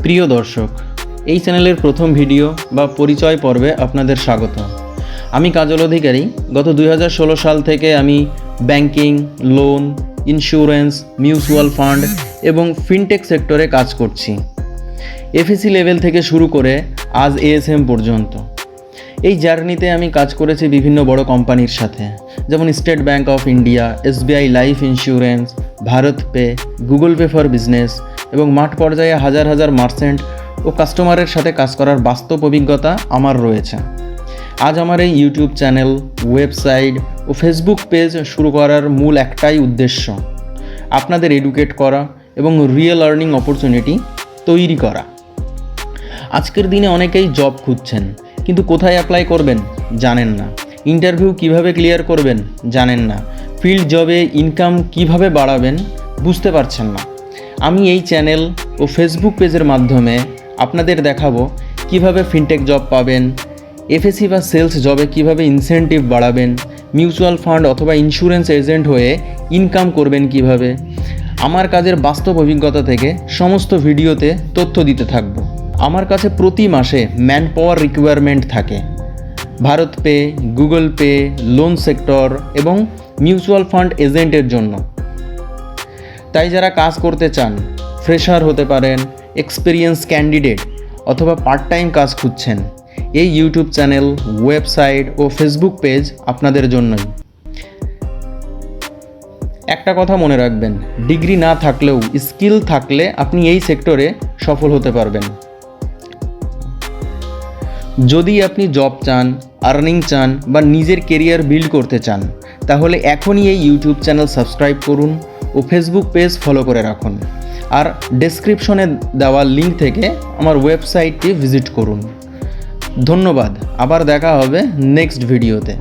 প্রিয় দর্শক, এই চ্যানেলের প্রথম ভিডিও বা পরিচয় পর্বে আপনাদের স্বাগত। আমি কাজল অধিকারী। গত 2016 সাল থেকে আমি banking, loan, insurance, mutual fund এবং ফিনটেক সেক্টরে কাজ করছি। এফএসি লেভেল থেকে শুরু করে আজ এএসএম পর্যন্ত। এই জার্নিতে আমি কাজ করেছি বিভিন্ন বড় কোম্পানির সাথে, যেমন state bank of India, SBI life insurance, Bharat pay, Google pay for business এবং মাঠ পর্যায়ে হাজার হাজার মার্চেন্ট ও কাস্টমারের সাথে কাজ করার বাস্তব অভিজ্ঞতা আমার রয়েছে। আজ আমার এই ইউটিউব চ্যানেল, ওয়েবসাইট ও ফেসবুক পেজ শুরু করার মূল একটাই উদ্দেশ্য, আপনাদের এডুকেট করা এবং রিয়েল আর্নিং অপরচুনিটি তৈরি করা। আজকের দিনে অনেকেই জব খুঁজছেন, কিন্তু কোথায় অ্যাপ্লাই করবেন জানেন না, ইন্টারভিউ কিভাবে ক্লিয়ার করবেন জানেন না, ফিল্ড জবে ইনকাম কিভাবে বাড়াবেন বুঝতে পারছেন না। আমি এই চ্যানেল ও ফেসবুক পেজের মাধ্যমে আপনাদের দেখাবো কিভাবে ফিনটেক জব পাবেন, এফএসি বা সেলস জবে কিভাবে ইনসেন্টিভ বাড়াবেন, মিউচুয়াল ফান্ড অথবা ইন্স্যুরেন্স এজেন্ট হয়ে ইনকাম করবেন কিভাবে। আমার কাজের বাস্তব অভিজ্ঞতা থেকে সমস্ত ভিডিওতে তথ্য দিতে থাকবো। আমার কাছে প্রতি মাসে ম্যান পাওয়ার রিকোয়ারমেন্ট থাকে Bharat pay, Google pay, loan sector এবং মিউচুয়াল ফান্ড এজেন্টের জন্য। তাই যারা কাজ করতে চান, ফ্রেশার হতে পারেন, এক্সপিরিয়েন্স ক্যান্ডিডেট অথবা পার্ট টাইম কাজ খুঁজছেন, এই ইউটিউব চ্যানেল, ওয়েবসাইট ও ফেসবুক পেজ আপনাদের জন্যই। একটা কথা মনে রাখবেন, ডিগ্রি না থাকলেও স্কিল থাকলে আপনি এই সেক্টরে সফল হতে পারবেন। যদি আপনি জব চান, আর্নিং চান বা নিজের কেরিয়ার বিল্ড করতে চান, তাহলে এখনই এই ইউটিউব চ্যানেল সাবস্ক্রাইব করুন ও ফেসবুক পেজ ফলো করে রাখুন। আর ডেসক্রিপশনে দেওয়া লিঙ্ক থেকে আমার ওয়েবসাইটটি ভিজিট করুন। ধন্যবাদ। আবার দেখা হবে নেক্সট ভিডিওতে।